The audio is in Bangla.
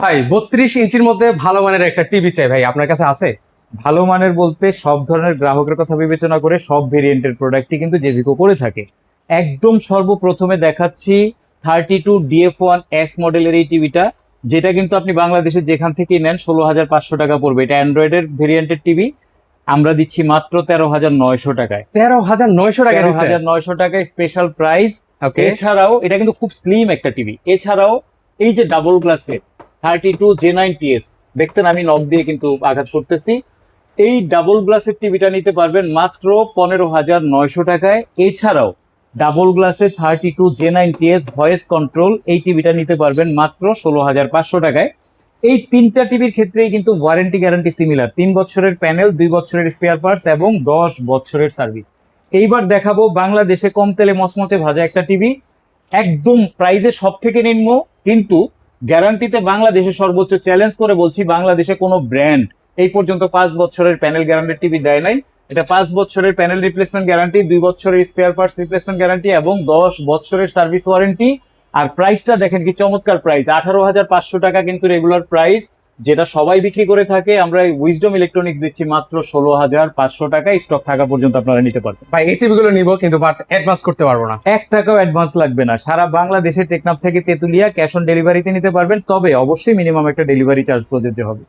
ভাই 32 ইঞ্চির মধ্যে ভালো মানের একটা টিভি চাই ভাই, আপনার কাছে আছে? ভালো মানের বলতে সব ধরনের গ্রাহকের কথা বিবেচনা করে সব ভেরিয়েন্টের প্রোডাক্টই কিন্তু জেভিকো করে থাকে। একদম সর্বপ্রথমে দেখাচ্ছি 32DF1S মডেলের এই টিভিটা, যেটা কিন্তু আপনি বাংলাদেশে যেখান থেকেই নেন 16,500 টাকা পড়বে। এটা অ্যান্ড্রয়েডের ভেরিয়েন্টের টিভি, আমরা দিচ্ছি মাত্র 13,900 টাকায়। 13,900 টাকা দিচ্ছে? 13,900 টাকায় স্পেশাল প্রাইস। ওকে। এছাড়াও এটা কিন্তু খুব স্লিম একটা টিভি। এছাড়াও এই যে ডাবল গ্লাসের 32J9TS, দেখছেন আমি নক দিয়ে কিন্তু আঘাত করতেছি, এই ডাবল গ্লাসের টিভিটা নিতে পারবেন মাত্র 15,900 টাকায়। এছাড়াও ডাবল গ্লাসের 32J9TS ভয়েস কন্ট্রোল এই টিভিটা নিতে পারবেন মাত্র 16,500 টাকায়। এই তিনটা টিভির ক্ষেত্রেই কিন্তু ওয়ারেন্টি গ্যারান্টি সিমিলার, 3 বছরের প্যানেল, 2 বছরের স্পেয়ার পার্টস এবং 10 বছরের সার্ভিস। এইবার দেখাবো বাংলাদেশে কম তেলে মচমচে ভাজা একটা টিভি, একদম প্রাইজে সব থেকে নিম্ন, কিন্তু গ্যারান্টিতে বাংলাদেশে সর্বোচ্চ। চ্যালেঞ্জ করে বলছি, বাংলাদেশে কোনো ব্র্যান্ড এই পর্যন্ত 5 বছরের প্যানেল গ্যারান্টি টিভি দেয় নাই। এটা 5 বছরের প্যানেল রিপ্লেসমেন্ট গ্যারান্টি, 2 বছরের স্পেয়ার পার্টস রিপ্লেসমেন্ট গ্যারান্টি এবং 10 বছরের সার্ভিস ওয়ারেন্টি। আর প্রাইসটা দেখেন কি চমৎকার প্রাইস, 18,500 টাকা কিন্তু রেগুলার প্রাইস, যেটা সবাই বিক্রি করে থাকে। আমরা উইজডম ইলেকট্রনিক্স দিচ্ছি মাত্র 16,500 টাকায়, স্টক থাকা পর্যন্ত আপনারা নিতে পারবেন। ভাই এই টিভি গুলো নিবো, কিন্তু বাট অ্যাডভান্স করতে পারবো না। 1 টাকাও অ্যাডভান্স লাগবে না। সারা বাংলাদেশে টেকনাফ থেকে তেতুলিয়া ক্যাশ অন ডেলিভারিতে নিতে পারবেন, তবে অবশ্যই মিনিমাম একটা ডেলিভারি চার্জ প্রযোজ্য হবে।